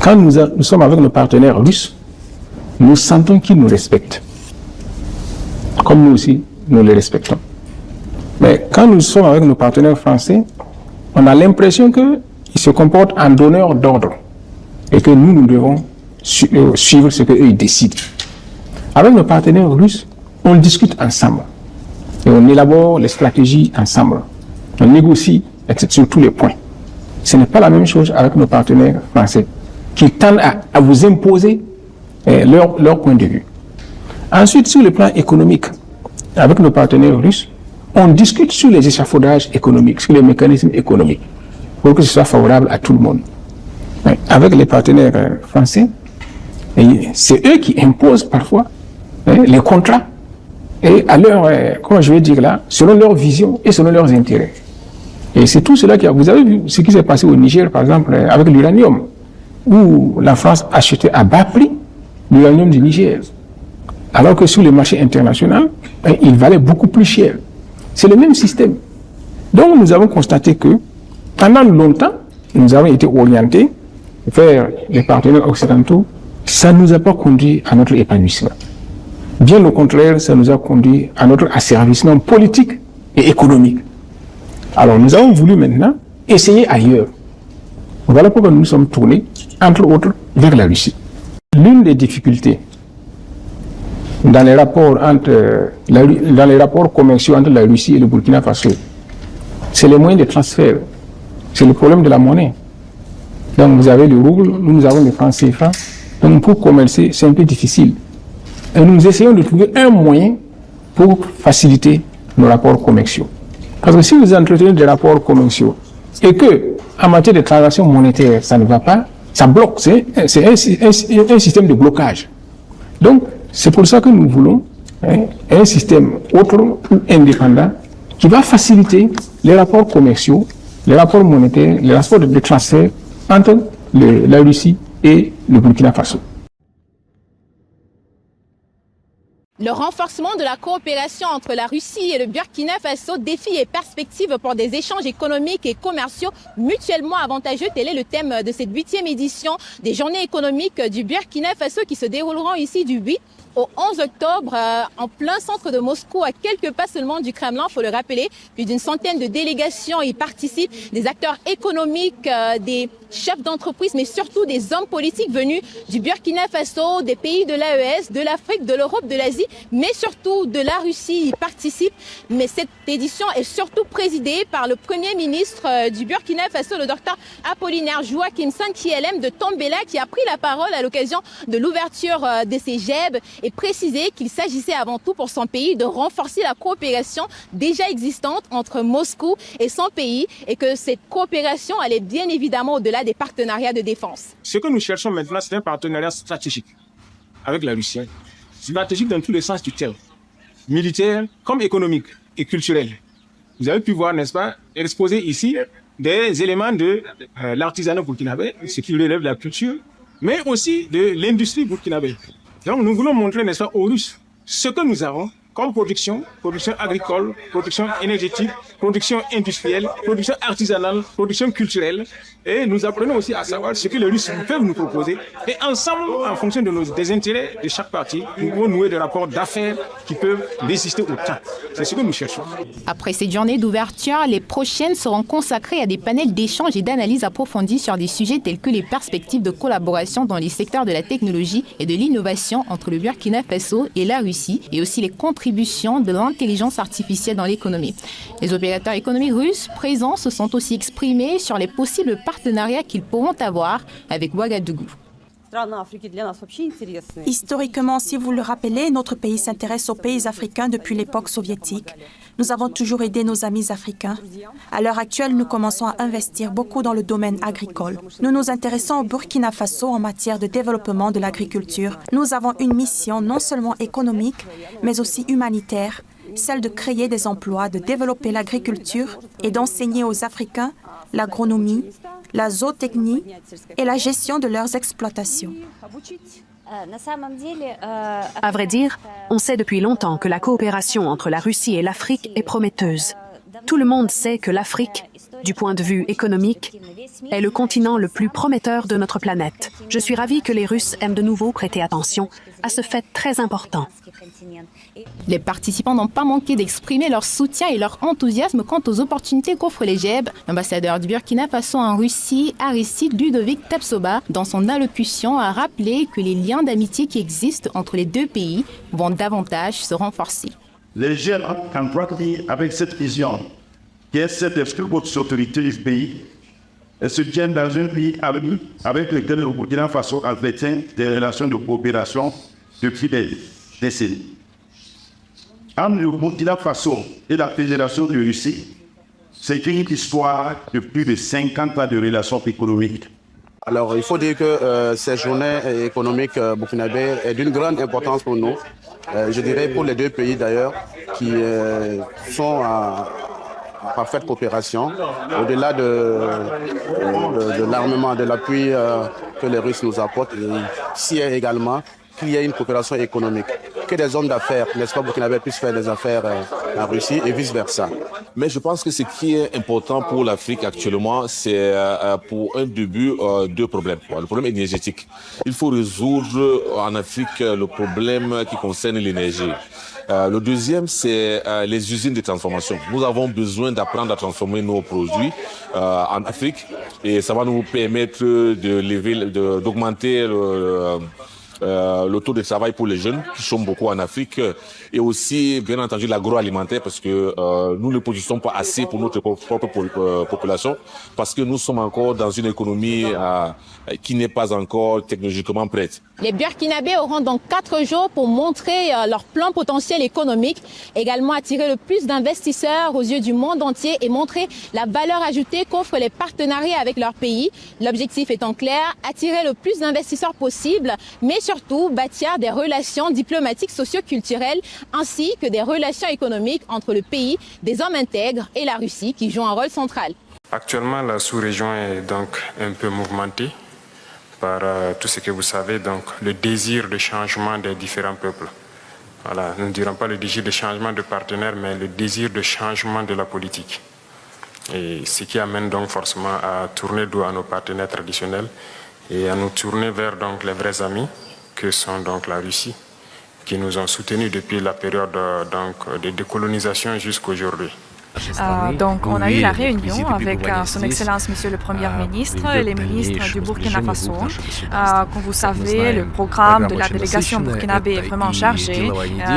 Quand nous sommes avec nos partenaires russes, nous sentons qu'ils nous respectent. Comme nous aussi, nous les respectons. Mais quand nous sommes avec nos partenaires français, on a l'impression qu'ils se comportent en donneurs d'ordre et que nous devons suivre ce qu'eux décident. Avec nos partenaires russes, on discute ensemble et on élabore les stratégies ensemble. On négocie sur tous les points. Ce n'est pas la même chose avec nos partenaires français qui tendent à vous imposer leur point de vue. Ensuite, sur le plan économique, avec nos partenaires russes, on discute sur les échafaudages économiques, sur les mécanismes économiques, pour que ce soit favorable à tout le monde. Avec les partenaires français, c'est eux qui imposent parfois les contrats et à leur, comment je vais dire là, selon leur vision et selon leurs intérêts. Et c'est tout cela vous avez vu ce qui s'est passé au Niger, par exemple, avec l'uranium, où la France achetait à bas prix l'uranium du Niger, alors que sur les marchés internationaux, il valait beaucoup plus cher. C'est le même système. Donc nous avons constaté que pendant longtemps, nous avons été orientés vers les partenaires occidentaux. Ça ne nous a pas conduit à notre épanouissement. Bien au contraire, ça nous a conduit à notre asservissement politique et économique. Alors nous avons voulu maintenant essayer ailleurs. Voilà pourquoi nous nous sommes tournés, entre autres, vers la Russie. L'une des difficultés dans les rapports commerciaux entre la Russie et le Burkina Faso, c'est les moyens de transfert. C'est le problème de la monnaie. Donc vous avez le rouble, nous avons le franc CFA. Donc pour commercer, c'est un peu difficile. Et nous essayons de trouver un moyen pour faciliter nos rapports commerciaux. Parce que si vous entretenez des rapports commerciaux et que en matière de transactions monétaires, ça ne va pas, ça bloque. C'est un système de blocage. Donc, c'est pour ça que nous voulons un système autre ou indépendant qui va faciliter les rapports commerciaux, les rapports monétaires, les rapports de transfert entre la Russie et le Burkina Faso. Le renforcement de la coopération entre la Russie et le Burkina Faso, défis et perspectives pour des échanges économiques et commerciaux mutuellement avantageux. Tel est le thème de cette 8e édition des Journées économiques du Burkina Faso qui se dérouleront ici du 8 au 11 octobre en plein centre de Moscou, à quelques pas seulement du Kremlin, il faut le rappeler. Plus d'une centaine de délégations y participent, des acteurs économiques, des chefs d'entreprise, mais surtout des hommes politiques venus du Burkina Faso, des pays de l'AES, de l'Afrique, de l'Europe, de l'Asie, mais surtout de la Russie y participent. Mais cette édition est surtout présidée par le Premier ministre du Burkina Faso, le docteur Apollinaire Joachim Sankielem de Tombela, qui a pris la parole à l'occasion de l'ouverture de ces GEB et précisé qu'il s'agissait avant tout pour son pays de renforcer la coopération déjà existante entre Moscou et son pays et que cette coopération allait bien évidemment au-delà des partenariats de défense. Ce que nous cherchons maintenant, c'est un partenariat stratégique avec la Russie. Stratégique dans tous les sens du terme, militaire comme économique et culturel. Vous avez pu voir, n'est-ce pas, exposer ici des éléments de l'artisanat burkinabé, ce qui relève de la culture, mais aussi de l'industrie burkinabé. Donc nous voulons montrer, n'est-ce pas, aux Russes ce que nous avons comme production agricole, production énergétique, production industrielle, production artisanale, production culturelle. Et nous apprenons aussi à savoir ce que les Russes peuvent nous proposer. Et ensemble, en fonction des intérêts de chaque partie, nous pouvons nouer des rapports d'affaires qui peuvent résister au temps. C'est ce que nous cherchons. Après cette journée d'ouverture, les prochaines seront consacrées à des panels d'échange et d'analyse approfondie sur des sujets tels que les perspectives de collaboration dans les secteurs de la technologie et de l'innovation entre le Burkina Faso et la Russie, et aussi les contributions de l'intelligence artificielle dans l'économie. Les opérateurs économiques russes présents se sont aussi exprimés sur les possibles partenariats qu'ils pourront avoir avec Ouagadougou. Historiquement, si vous le rappelez, notre pays s'intéresse aux pays africains depuis l'époque soviétique. Nous avons toujours aidé nos amis africains. À l'heure actuelle, nous commençons à investir beaucoup dans le domaine agricole. Nous nous intéressons au Burkina Faso en matière de développement de l'agriculture. Nous avons une mission non seulement économique, mais aussi humanitaire, celle de créer des emplois, de développer l'agriculture et d'enseigner aux Africains l'agronomie, la zootechnie et la gestion de leurs exploitations. À vrai dire, on sait depuis longtemps que la coopération entre la Russie et l'Afrique est prometteuse. Tout le monde sait que l'Afrique Du point de vue économique, est le continent le plus prometteur de notre planète. Je suis ravie que les Russes aiment de nouveau prêter attention à ce fait très important. Les participants n'ont pas manqué d'exprimer leur soutien et leur enthousiasme quant aux opportunités qu'offre les GEB. L'ambassadeur du Burkina Faso en Russie, Aristide Ludovic Tebsoba, dans son allocution, a rappelé que les liens d'amitié qui existent entre les deux pays vont davantage se renforcer. Les jeunes ont grandi avec cette vision, qui est celle des plus hautes autorités du pays, et se tiennent dans un pays avec lequel le Burkina Faso entretient des relations de coopération depuis des décennies. Entre le Burkina Faso et la Fédération de Russie, c'est une histoire de plus de 50 ans de relations économiques. Alors, il faut dire que ces journées économiques burkinabées est d'une grande importance pour nous. Je dirais pour les deux pays d'ailleurs, qui sont en parfaite coopération. Au-delà de l'armement, de l'appui que les Russes nous apportent, ici également qu'il y ait une coopération économique. Que des hommes d'affaires, n'est-ce pas, burkinabés puissent faire des affaires en Russie et vice-versa. Mais je pense que ce qui est important pour l'Afrique actuellement, c'est pour un début deux problèmes. Le problème énergétique. Il faut résoudre en Afrique le problème qui concerne l'énergie. Le deuxième, c'est les usines de transformation. Nous avons besoin d'apprendre à transformer nos produits en Afrique et ça va nous permettre d'augmenter le taux de travail pour les jeunes qui sont beaucoup en Afrique et aussi bien entendu l'agroalimentaire parce que nous ne produisons pas assez pour notre propre population parce que nous sommes encore dans une économie qui n'est pas encore technologiquement prête. Les Burkinabés auront donc 4 jours pour montrer leur plein potentiel économique, également attirer le plus d'investisseurs aux yeux du monde entier et montrer la valeur ajoutée qu'offrent les partenariats avec leur pays. L'objectif étant clair, attirer le plus d'investisseurs possible, mais surtout bâtir des relations diplomatiques socio-culturelles ainsi que des relations économiques entre le pays, des hommes intègres et la Russie qui jouent un rôle central. Actuellement, la sous-région est donc un peu mouvementée par tout ce que vous savez, donc le désir de changement des différents peuples. Voilà, nous ne dirons pas le désir de changement de partenaires, mais le désir de changement de la politique. Et ce qui amène donc forcément à tourner dos à nos partenaires traditionnels et à nous tourner vers donc les vrais amis que sont donc la Russie, qui nous ont soutenus depuis la période donc, de décolonisation jusqu'à aujourd'hui. Donc, on a eu la réunion avec son Excellence Monsieur le Premier ministre et les ministres du Burkina Faso. Comme vous savez, le programme de la délégation burkinabé est vraiment chargé.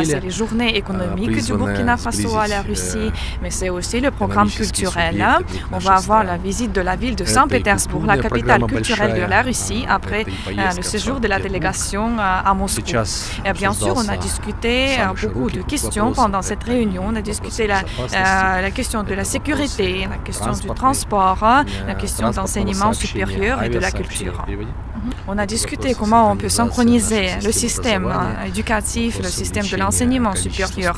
C'est les journées économiques du Burkina Faso à la Russie, mais c'est aussi le programme culturel. On va avoir la visite de la ville de Saint-Pétersbourg, la capitale culturelle de la Russie, après le séjour de la délégation à Moscou. Et bien sûr, on a discuté beaucoup de questions pendant cette réunion. On a discuté la question de la sécurité, la question du transport, la question d'enseignement supérieur et de la culture. On a discuté comment on peut synchroniser le système éducatif, le système de l'enseignement supérieur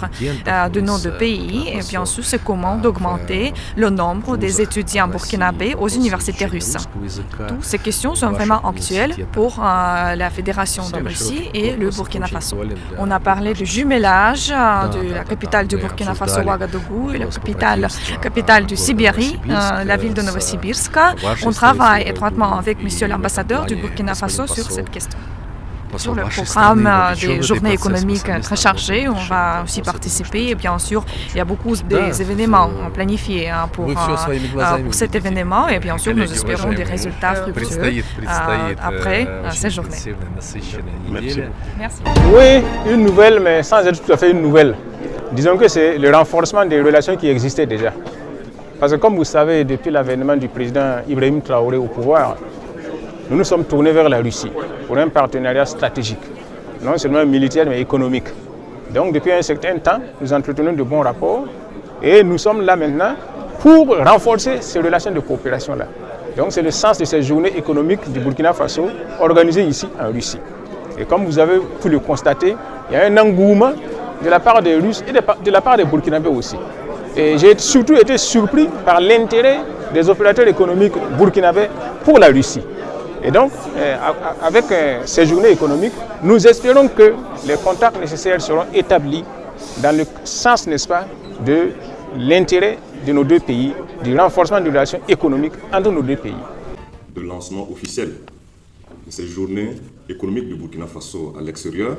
de nos deux pays et bien sûr c'est comment d'augmenter le nombre des étudiants burkinabés aux universités russes. Toutes ces questions sont vraiment actuelles pour la Fédération de Russie et le Burkina Faso. On a parlé du jumelage de la capitale du Burkina Faso, Ouagadougou, et la capitale du Sibérie, la ville de Novosibirsk. On travaille étroitement avec Monsieur l'ambassadeur du Burkina Faso sur cette question. Sur le programme des journées économiques très chargées, on va aussi participer et bien sûr, il y a beaucoup d'événements planifiés pour cet événement et bien sûr, nous espérons des résultats fructueux après ces journées. Merci. Merci. Oui, une nouvelle, mais sans être tout à fait une nouvelle. Disons que c'est le renforcement des relations qui existaient déjà. Parce que comme vous savez, depuis l'avènement du président Ibrahim Traoré au pouvoir, nous nous sommes tournés vers la Russie pour un partenariat stratégique, non seulement militaire mais économique. Donc depuis un certain temps, nous entretenons de bons rapports et nous sommes là maintenant pour renforcer ces relations de coopération-là. Donc c'est le sens de ces journées économiques du Burkina Faso organisées ici en Russie. Et comme vous avez pu le constater, il y a un engouement de la part des Russes et de la part des Burkinabés aussi. Et j'ai surtout été surpris par l'intérêt des opérateurs économiques burkinabés pour la Russie. Et donc, avec ces journées économiques, nous espérons que les contacts nécessaires seront établis dans le sens, n'est-ce pas, de l'intérêt de nos deux pays, du renforcement des relations économiques entre nos deux pays. Le lancement officiel de ces journées économiques du Burkina Faso à l'extérieur,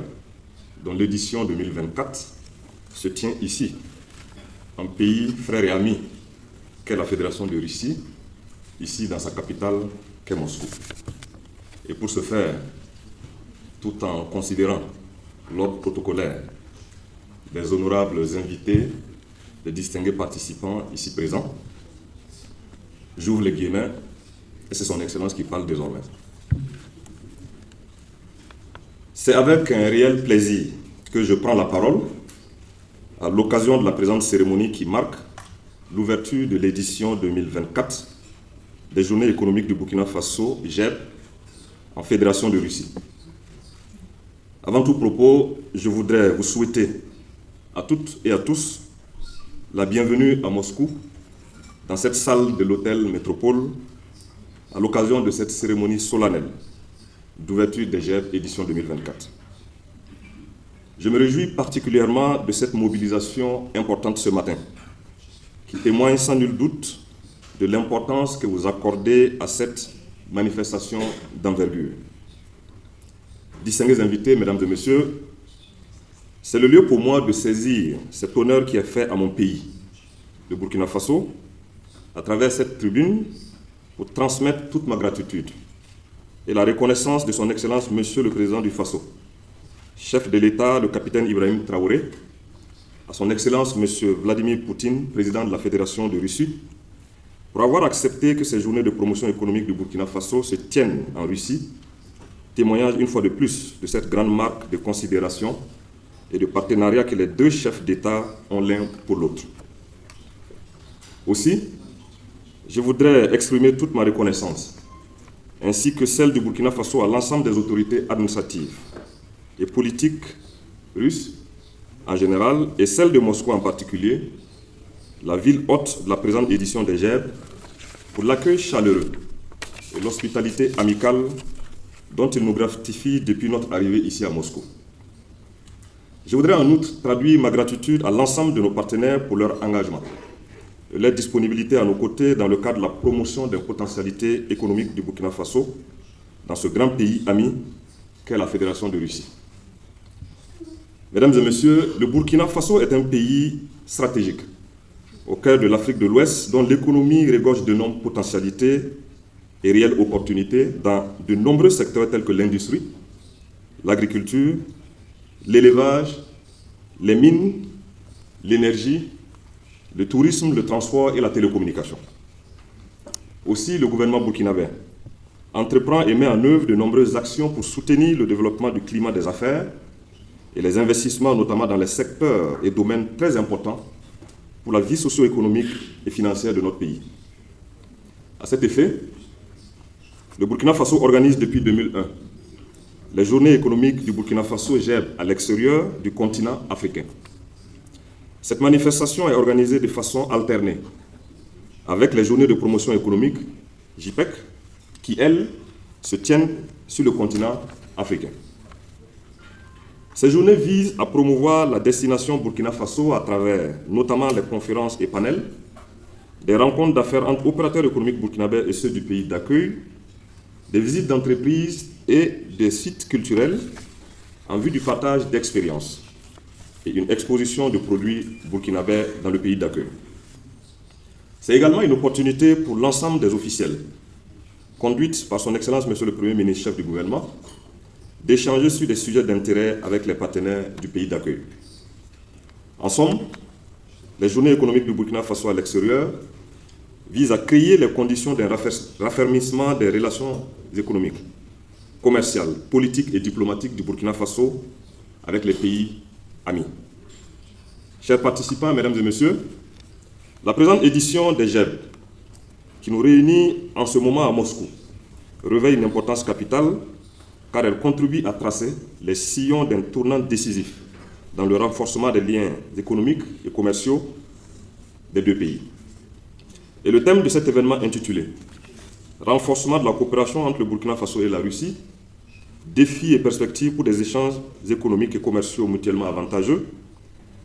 dont l'édition 2024 se tient ici, un pays frère et ami qu'est la Fédération de Russie, ici dans sa capitale qu'est Moscou. Et pour ce faire, tout en considérant l'ordre protocolaire des honorables invités, des distingués participants ici présents, j'ouvre les guillemets, et c'est son Excellence qui parle désormais. C'est avec un réel plaisir que je prends la parole à l'occasion de la présente cérémonie qui marque l'ouverture de l'édition 2024 des Journées économiques du Burkina Faso, JEB, en Fédération de Russie. Avant tout propos, je voudrais vous souhaiter à toutes et à tous la bienvenue à Moscou, dans cette salle de l'hôtel Métropole, à l'occasion de cette cérémonie solennelle d'ouverture des JEB édition 2024. Je me réjouis particulièrement de cette mobilisation importante ce matin, qui témoigne sans nul doute de l'importance que vous accordez à cette manifestation d'envergure. Distingués invités, mesdames et messieurs, c'est le lieu pour moi de saisir cet honneur qui est fait à mon pays, le Burkina Faso, à travers cette tribune, pour transmettre toute ma gratitude et la reconnaissance de son Excellence Monsieur le Président du Faso, chef de l'État, le capitaine Ibrahim Traoré, à son Excellence Monsieur Vladimir Poutine, président de la Fédération de Russie, pour avoir accepté que ces journées de promotion économique du Burkina Faso se tiennent en Russie, témoignage une fois de plus de cette grande marque de considération et de partenariat que les deux chefs d'État ont l'un pour l'autre. Aussi, je voudrais exprimer toute ma reconnaissance, ainsi que celle du Burkina Faso à l'ensemble des autorités administratives et politiques russes en général, et celle de Moscou en particulier, la ville hôte de la présente édition des JEB, pour l'accueil chaleureux et l'hospitalité amicale dont ils nous gratifient depuis notre arrivée ici à Moscou. Je voudrais en outre traduire ma gratitude à l'ensemble de nos partenaires pour leur engagement et leur disponibilité à nos côtés dans le cadre de la promotion des potentialités économiques du Burkina Faso dans ce grand pays ami qu'est la Fédération de Russie. Mesdames et messieurs, le Burkina Faso est un pays stratégique au cœur de l'Afrique de l'Ouest dont l'économie regorge d'énormes potentialités et réelles opportunités dans de nombreux secteurs tels que l'industrie, l'agriculture, l'élevage, les mines, l'énergie, le tourisme, le transport et la télécommunication. Aussi, le gouvernement burkinabé entreprend et met en œuvre de nombreuses actions pour soutenir le développement du climat des affaires et les investissements, notamment dans les secteurs et domaines très importants pour la vie socio-économique et financière de notre pays. À cet effet, le Burkina Faso organise depuis 2001 les journées économiques du Burkina Faso JEB à l'extérieur du continent africain. Cette manifestation est organisée de façon alternée avec les journées de promotion économique, JPEC, qui, elles, se tiennent sur le continent africain. Ces journées visent à promouvoir la destination Burkina Faso à travers notamment les conférences et panels, des rencontres d'affaires entre opérateurs économiques burkinabés et ceux du pays d'accueil, des visites d'entreprises et des sites culturels en vue du partage d'expériences et une exposition de produits burkinabés dans le pays d'accueil. C'est également une opportunité pour l'ensemble des officiels, conduite par son Excellence Monsieur le Premier ministre, chef du gouvernement, d'échanger sur des sujets d'intérêt avec les partenaires du pays d'accueil. En somme, les journées économiques du Burkina Faso à l'extérieur visent à créer les conditions d'un raffermissement des relations économiques, commerciales, politiques et diplomatiques du Burkina Faso avec les pays amis. Chers participants, mesdames et messieurs, la présente édition des JEB, qui nous réunit en ce moment à Moscou, revêt une importance capitale car elle contribue à tracer les sillons d'un tournant décisif dans le renforcement des liens économiques et commerciaux des deux pays. Et le thème de cet événement intitulé « Renforcement de la coopération entre le Burkina Faso et la Russie, défis et perspectives pour des échanges économiques et commerciaux mutuellement avantageux »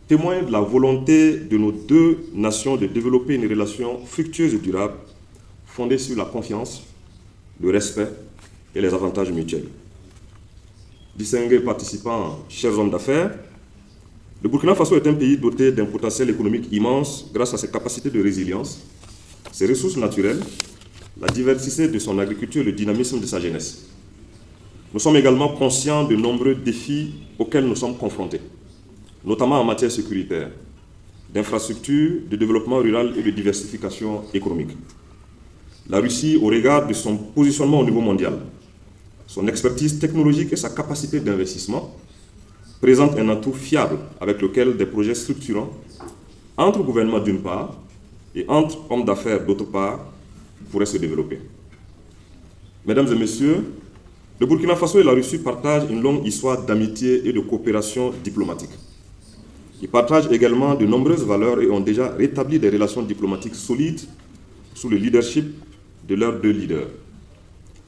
témoigne de la volonté de nos deux nations de développer une relation fructueuse et durable, fondée sur la confiance, le respect et les avantages mutuels. Distingués participants, chers hommes d'affaires, le Burkina Faso est un pays doté d'un potentiel économique immense grâce à ses capacités de résilience, ses ressources naturelles, la diversité de son agriculture et le dynamisme de sa jeunesse. Nous sommes également conscients de nombreux défis auxquels nous sommes confrontés, notamment en matière sécuritaire, d'infrastructures, de développement rural et de diversification économique. La Russie, au regard de son positionnement au niveau mondial, son expertise technologique et sa capacité d'investissement, présente un atout fiable avec lequel des projets structurants entre gouvernements d'une part et entre hommes d'affaires d'autre part pourraient se développer. Mesdames et messieurs, le Burkina Faso et la Russie partagent une longue histoire d'amitié et de coopération diplomatique. Ils partagent également de nombreuses valeurs et ont déjà rétabli des relations diplomatiques solides sous le leadership de leurs deux leaders.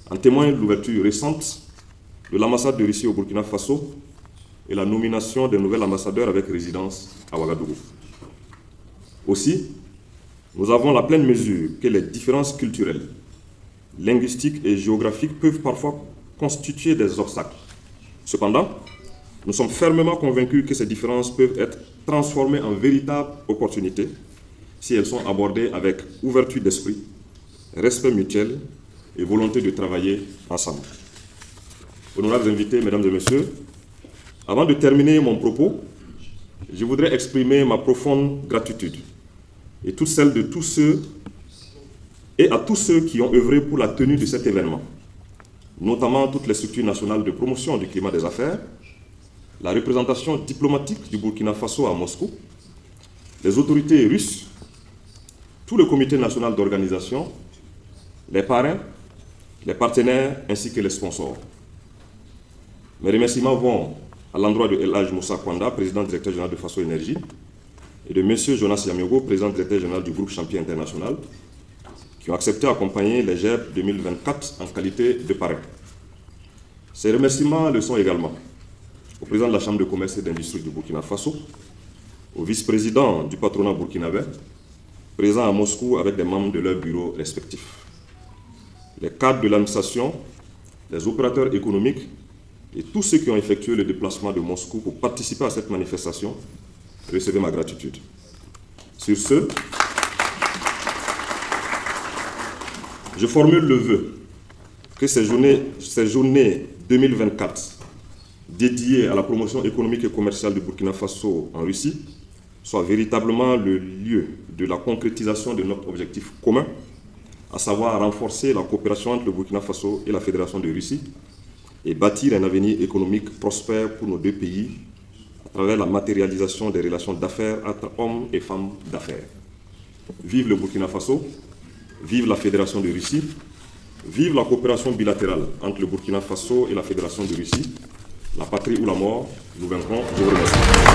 En témoigne l'ouverture récente de l'ambassade de Russie au Burkina Faso et la nomination d'un nouvel ambassadeur avec résidence à Ouagadougou. Aussi, nous avons la pleine mesure que les différences culturelles, linguistiques et géographiques peuvent parfois constituer des obstacles. Cependant, nous sommes fermement convaincus que ces différences peuvent être transformées en véritables opportunités si elles sont abordées avec ouverture d'esprit, respect mutuel et volonté de travailler ensemble. Honorables invités, mesdames et messieurs, avant de terminer mon propos, je voudrais exprimer ma profonde gratitude et toute celle de tous ceux et à tous ceux qui ont œuvré pour la tenue de cet événement, notamment toutes les structures nationales de promotion du climat des affaires, la représentation diplomatique du Burkina Faso à Moscou, les autorités russes, tout le comité national d'organisation, les parrains, les partenaires ainsi que les sponsors. Mes remerciements vont à l'endroit de El Hadj Moussa Kwanda, président directeur général de Faso Énergie, et de M. Jonas Yamiogo, président directeur général du groupe Champion International, qui ont accepté d'accompagner les GEP 2024 en qualité de parrain. Ces remerciements le sont également au président de la Chambre de commerce et d'industrie du Burkina Faso, au vice-président du patronat burkinabé, présent à Moscou avec des membres de leurs bureaux respectifs, les cadres de l'administration, les opérateurs économiques et tous ceux qui ont effectué le déplacement de Moscou pour participer à cette manifestation. Recevez ma gratitude. Sur ce, je formule le vœu que ces journées 2024 dédiées à la promotion économique et commerciale du Burkina Faso en Russie soient véritablement le lieu de la concrétisation de notre objectif commun, à savoir renforcer la coopération entre le Burkina Faso et la Fédération de Russie et bâtir un avenir économique prospère pour nos deux pays à travers la matérialisation des relations d'affaires entre hommes et femmes d'affaires. Vive le Burkina Faso, vive la Fédération de Russie, vive la coopération bilatérale entre le Burkina Faso et la Fédération de Russie. La patrie ou la mort, nous vaincrons. Je vous remercie.